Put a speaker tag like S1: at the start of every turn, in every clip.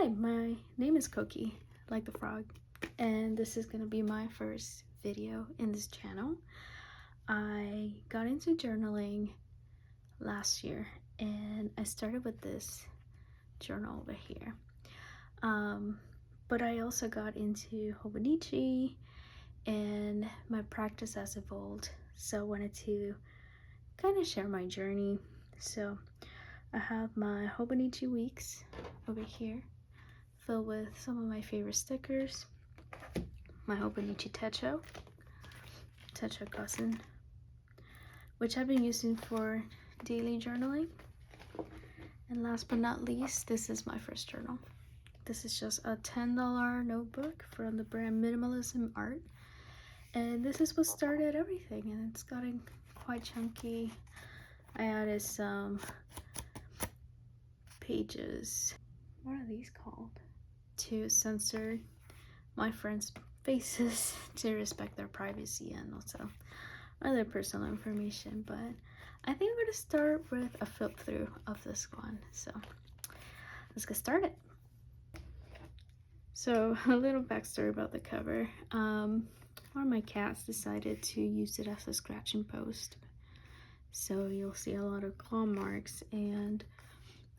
S1: Hi, my name is Koki, like the frog, and this is gonna be my first video in this channel. I got into journaling last year, and I started with this journal over here. But I also got into Hobonichi, and my practice has evolved, so I wanted to kind of share my journey. So I have my Hobonichi weeks over here, filled with some of my favorite stickers, my Hobonichi Techo cousin, which I've been using for daily journaling. And last but not least, this is my first journal. This is just a $10 notebook from the brand Minimalism Art. And this is what started everything, and it's gotten quite chunky. I added some pages, what are these called, to censor my friends' faces to respect their privacy and also other personal information. But I think we're gonna start with a flip through of this one, so let's get started. So a little backstory about the cover. One of my cats decided to use it as a scratching post, so you'll see a lot of claw marks, and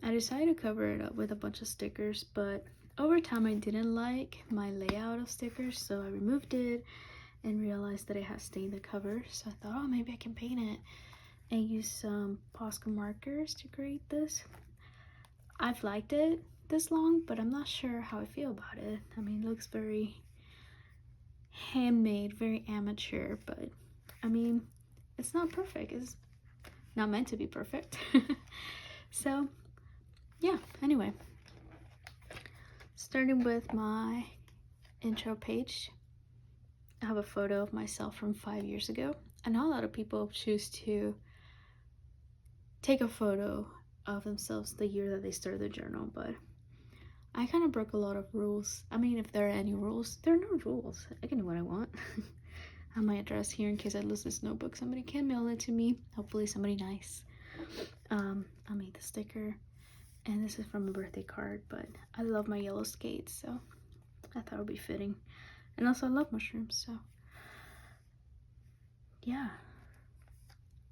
S1: I decided to cover it up with a bunch of stickers, but over time I didn't like my layout of stickers, so I removed it and realized that it had stained the cover. So I thought, oh, maybe I can paint it and use some Posca markers to create this. I've liked it this long, but I'm not sure how I feel about it. I mean, it looks very handmade, very amateur, but I mean, it's not perfect. It's not meant to be perfect. So yeah, anyway, starting with my intro page, I have a photo of myself from 5 years ago. I know a lot of people choose to take a photo of themselves the year that they started the journal, but I kind of broke a lot of rules. I mean, if there are any rules, there are no rules. I can do what I want. I have my address here in case I lose this notebook. Somebody can mail it to me. Hopefully somebody nice. I made the sticker, and this is from a birthday card, but I love my yellow skates, so I thought it would be fitting. And also I love mushrooms, so yeah.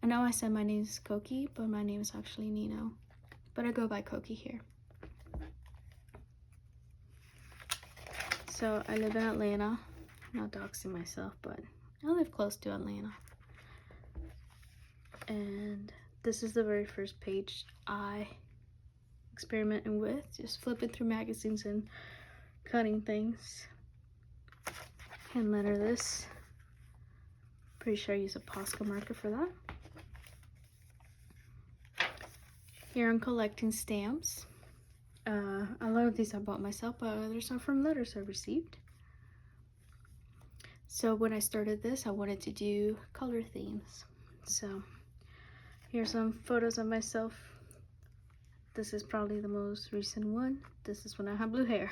S1: I know I said my name is Koki, but my name is actually Nino, but I go by Koki here. So I live in Atlanta. I'm not doxing myself, but I live close to Atlanta. And this is the very first page I experimented with, just flipping through magazines and cutting things. Hand letter this. Pretty sure I use a Posca marker for that. Here I'm collecting stamps. A lot of these I bought myself, but others are from letters I received. So when I started this, I wanted to do color themes. So here's some photos of myself. This is probably the most recent one. This is when I have blue hair.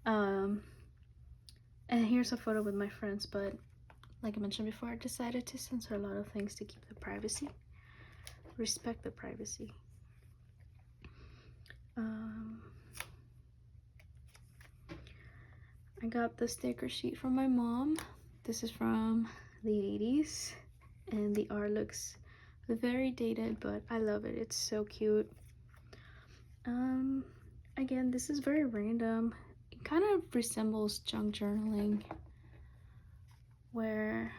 S1: And here's a photo with my friends, but like I mentioned before, I decided to censor a lot of things to keep the privacy, respect the privacy. I got the sticker sheet from my mom. This is from the 80s, and the art looks very dated, but I love it. It's so cute. Again, this is very random. It kind of resembles junk journaling, where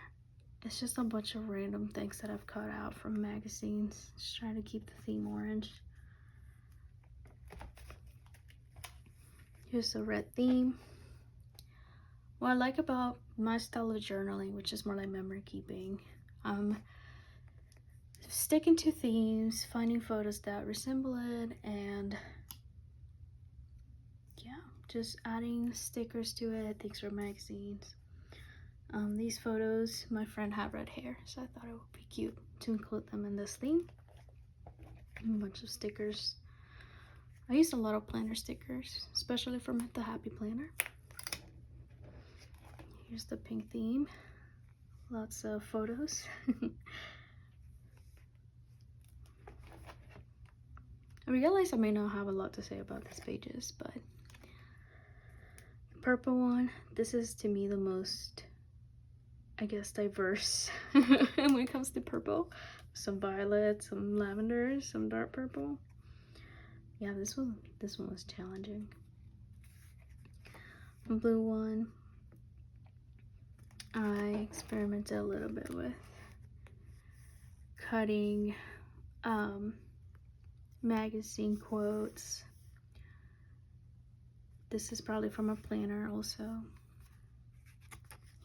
S1: it's just a bunch of random things that I've cut out from magazines. Just trying to keep the theme orange. Here's the red theme. What I like about my style of journaling, which is more like memory keeping, sticking to themes, finding photos that resemble it, and yeah, just adding stickers to it, things from magazines. These photos, my friend had red hair, so I thought it would be cute to include them in this theme. A bunch of stickers. I used a lot of planner stickers, especially from the Happy Planner. Here's the pink theme. Lots of photos. I realize I may not have a lot to say about these pages, but the purple one, this is to me the most, I guess, diverse when it comes to purple. Some violet, some lavender, some dark purple. Yeah, this one was challenging. The blue one, I experimented a little bit with cutting magazine quotes. This is probably from a planner also.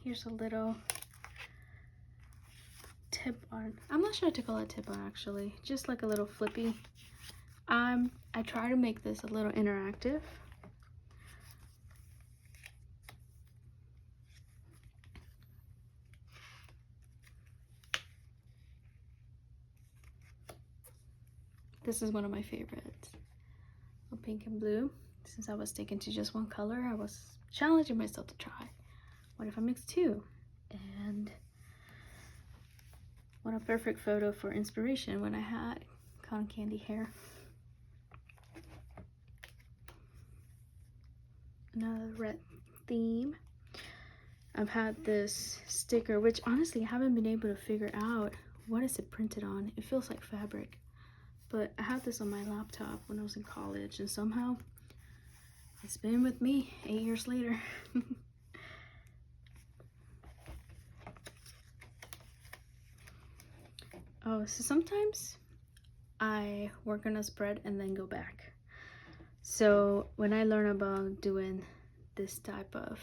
S1: Here's a little tip art. I'm not sure to call it tip art actually, just like a little flippy. I try to make this a little interactive. This is one of my favorites. A pink and blue. Since I was sticking to just one color, I was challenging myself to try. What if I mix two? And what a perfect photo for inspiration when I had cotton candy hair. Another red theme. I've had this sticker, which honestly I haven't been able to figure out what is it printed on. It feels like fabric. But I had this on my laptop when I was in college, and somehow it's been with me 8 years later. Oh, so sometimes I work on a spread and then go back. So when I learn about doing this type of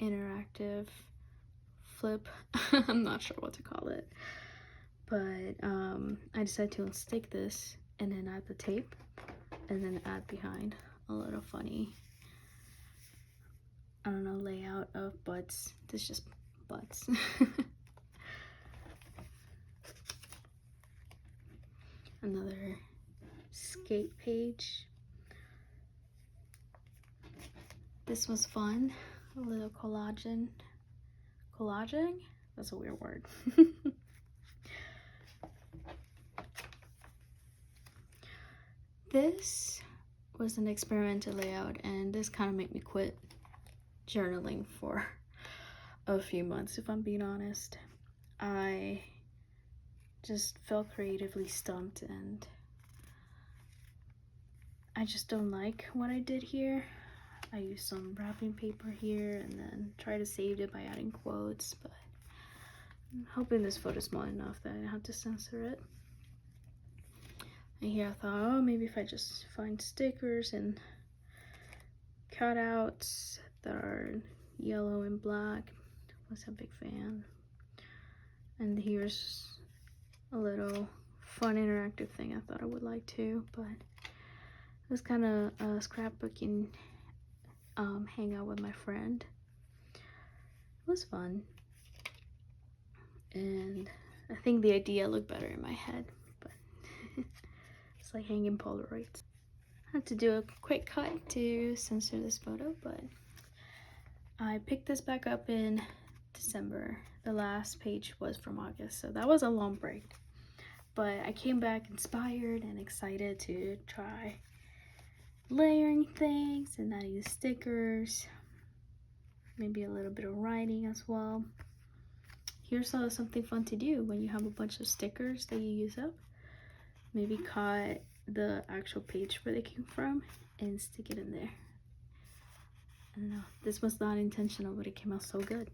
S1: interactive flip, I'm not sure what to call it, but I decided to unstick this and then add the tape and then add behind a little funny, I don't know, layout of butts. This is just butts. Another skate page. This was fun. A little collaging. Collaging? That's a weird word. This was an experimental layout, and this kind of made me quit journaling for a few months, if I'm being honest. I just felt creatively stumped, and I just don't like what I did here. I used some wrapping paper here and then try to save it by adding quotes, but I'm hoping this photo is small enough that I don't have to censor it. And here I thought, oh, maybe if I just find stickers and cutouts that are yellow and black. I was a big fan. And here's a little fun interactive thing I thought I would like to, but it was kind of a scrapbooking hangout with my friend. It was fun, and I think the idea looked better in my head, but it's like hanging Polaroids. I had to do a quick cut to censor this photo, but I picked this back up in December. The last page was from August, so that was a long break, but I came back inspired and excited to try layering things and adding stickers, maybe a little bit of writing as well. Here's something fun to do when you have a bunch of stickers that you use up. Maybe cut the actual page where they came from and stick it in there. I don't know, this was not intentional, but it came out so good.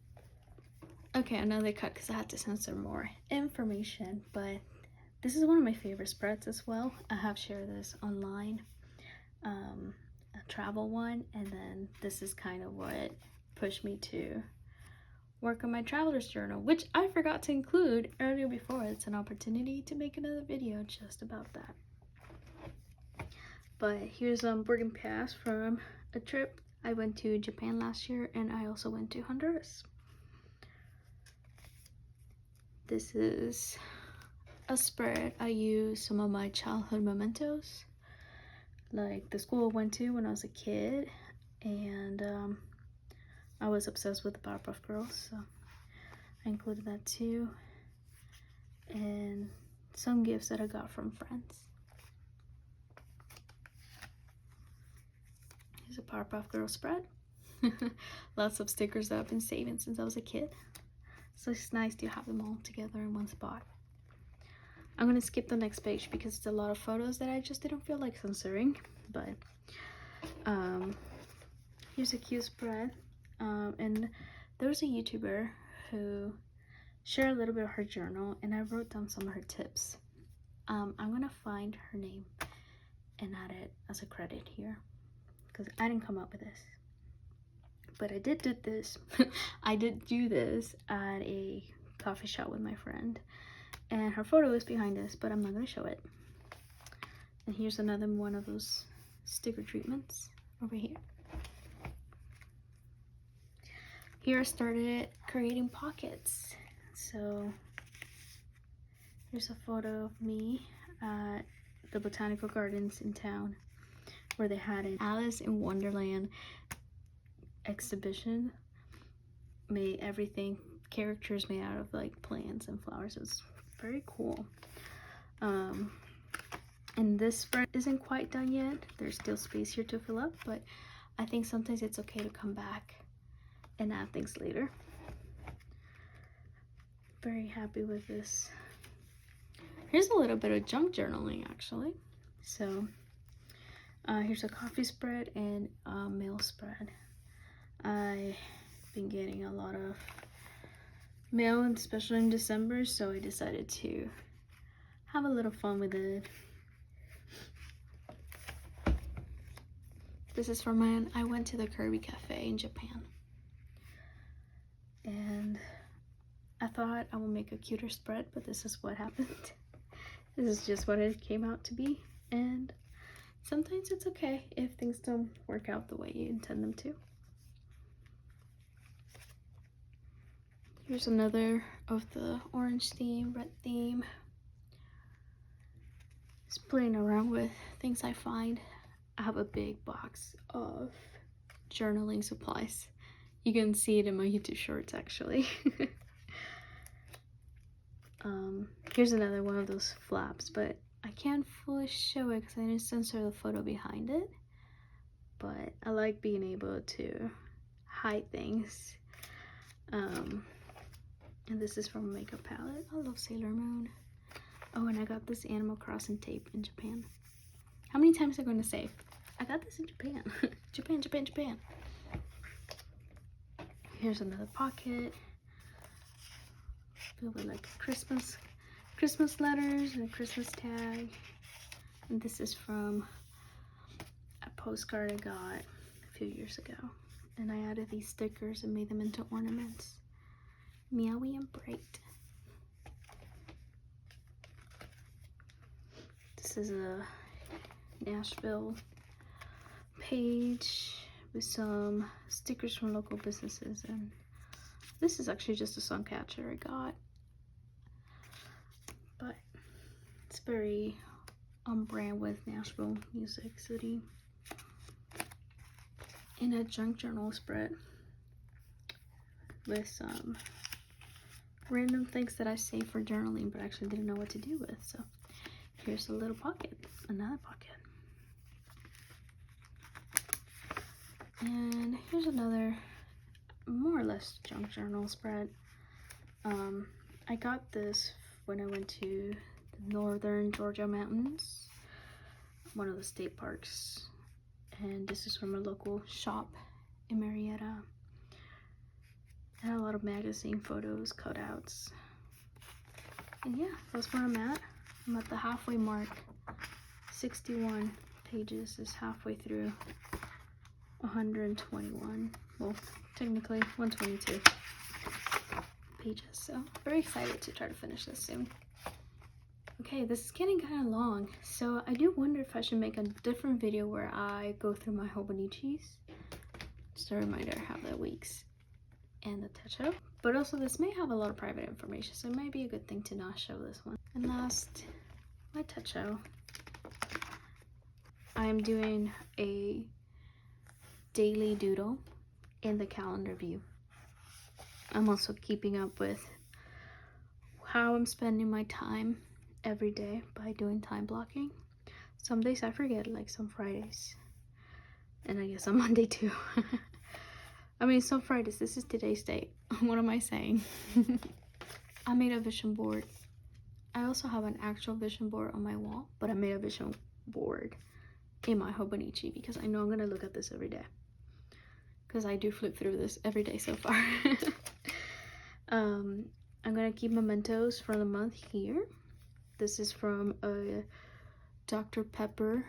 S1: Okay, another cut because I had to censor more information, but this is one of my favorite spreads as well. I have shared this online, a travel one, and then this is kind of what pushed me to work on my traveler's journal, which I forgot to include earlier before. It's an opportunity to make another video just about that. But here's boarding pass from a trip. I went to Japan last year, and I also went to Honduras. This is a spread. I use some of my childhood mementos, like the school I went to when I was a kid, and I was obsessed with the Powerpuff Girls, so I included that too, and some gifts that I got from friends. Here's a Powerpuff Girl spread. Lots of stickers that I've been saving since I was a kid. So it's nice to have them all together in one spot. I'm gonna skip the next page because it's a lot of photos that I just didn't feel like censoring. But here's a cute spread. And there's a YouTuber who shared a little bit of her journal, and I wrote down some of her tips. I'm gonna find her name and add it as a credit here because I didn't come up with this, but I did do this. I did do this at a coffee shop with my friend, and her photo is behind us, but I'm not gonna show it. And here's another one of those sticker treatments over here. Here I started creating pockets. So here's a photo of me at the botanical gardens in town where they had an Alice in Wonderland exhibition. Made everything, characters made out of like plants and flowers. It was very cool. And this spread isn't quite done yet. There's still space here to fill up, but I think sometimes it's okay to come back and add things later. Very happy with this. Here's a little bit of junk journaling actually. So here's a coffee spread and a mail spread. I've been getting a lot of mail, especially in December, so I decided to have a little fun with it. This is from when I went to the Kirby Cafe in Japan. And I thought I would make a cuter spread, but this is what happened. This is just what it came out to be. And sometimes it's okay if things don't work out the way you intend them to. Here's another of the orange theme, red theme. Just playing around with things I find. I have a big box of journaling supplies. You can see it in my YouTube shorts actually. Here's another one of those flaps, but I can't fully show it because I didn't censor the photo behind it. But I like being able to hide things. And this is from a makeup palette. I love Sailor Moon. Oh, and I got this Animal Crossing tape in Japan. How many times am I going to say? I got this in Japan. Japan, Japan, Japan. Here's another pocket filled with like Christmas letters and a Christmas tag. And this is from a postcard I got a few years ago. And I added these stickers and made them into ornaments. Meowie and Bright. This is a Nashville page with some stickers from local businesses, and this is actually just a sun catcher I got, but it's very on brand with Nashville Music City. And a junk journal spread with some random things that I save for journaling but actually didn't know what to do with. So here's a little pocket, another pocket. And here's another more or less junk journal spread. I got this when I went to the northern Georgia mountains, one of the state parks. And this is from a local shop in Marietta. I had a lot of magazine photos, cutouts. And yeah, that's where I'm at. I'm at the halfway mark. 61 pages is halfway through 121. Well, technically 122 pages. So very excited to try to finish this soon. Okay, this is getting kind of long, so I do wonder if I should make a different video where I go through my Hobonichis. Just a reminder, I have the weeks and the Techo. But also this may have a lot of private information, so it might be a good thing to not show this one. And last, my Techo. I'm doing a daily doodle in the calendar view. I'm also keeping up with how I'm spending my time every day by doing time blocking. Some days I forget, like some Fridays. And I guess on Monday too. I mean, so Fridays, this is today's date. What am I saying? I made a vision board. I also have an actual vision board on my wall, but I made a vision board in my Hobonichi because I know I'm gonna look at this every day. Because I do flip through this every day so far. I'm gonna keep mementos for the month here. This is from a Dr. Pepper,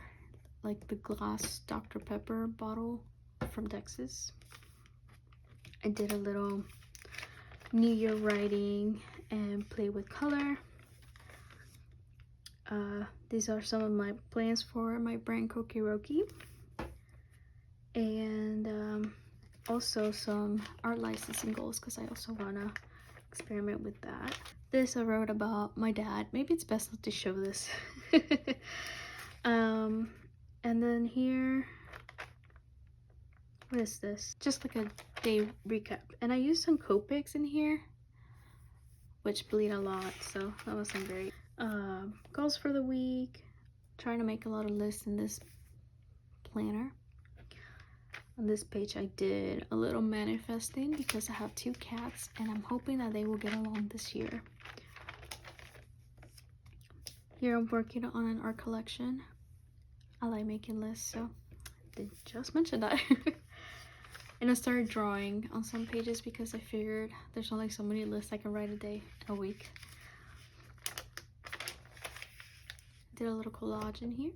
S1: like the glass Dr. Pepper bottle from Texas. I did a little New Year writing and play with color. These are some of my plans for my brand Kokiroki. And also some art licensing goals because I also want to experiment with that. This I wrote about my dad. Maybe it's best not to show this. And then here, what is this? Just like a day recap. And I used some Copics in here, which bleed a lot, so that wasn't great. Goals for the week. Trying to make a lot of lists in this planner. On this page I did a little manifesting because I have 2 cats and I'm hoping that they will get along this year. Here I'm working on an art collection. I like making lists, so I did just mention that. And I started drawing on some pages because I figured there's only so many lists I can write a week. Did a little collage in here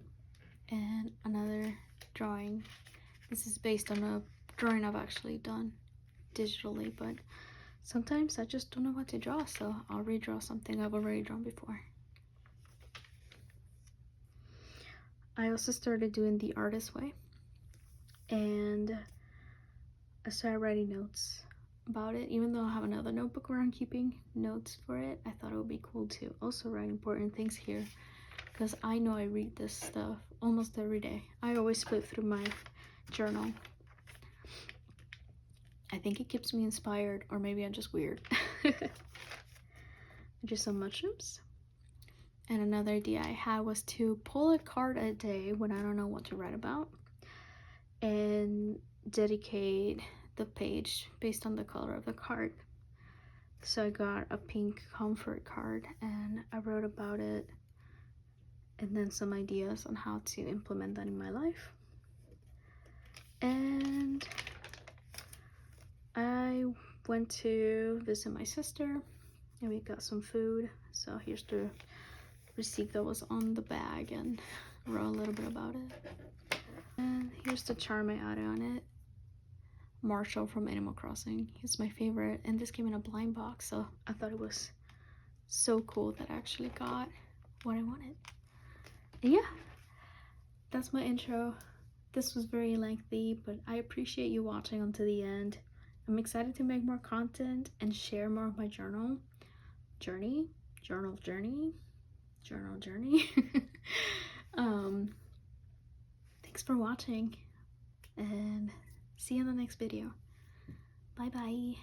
S1: and another drawing. This is based on a drawing I've actually done digitally, but sometimes I just don't know what to draw, so I'll redraw something I've already drawn before. I also started doing the artist way, and I started writing notes about it. Even though I have another notebook where I'm keeping notes for it, I thought it would be cool to also write important things here, because I know I read this stuff almost every day. I always flip through my journal. I think it keeps me inspired, or maybe I'm just weird. Just some mushrooms. And another idea I had was to pull a card a day when I don't know what to write about and dedicate the page based on the color of the card. So I got a pink comfort card and I wrote about it and then some ideas on how to implement that in my life. And I went to visit my sister and we got some food. So here's the receipt that was on the bag and wrote a little bit about it. And here's the charm I added on it. Marshall from Animal Crossing. He's my favorite, and this came in a blind box, so I thought it was so cool that I actually got what I wanted. And yeah, that's my intro. This was very lengthy, but I appreciate you watching until the end. I'm excited to make more content and share more of my journal journey. Thanks for watching and see you in the next video. Bye bye.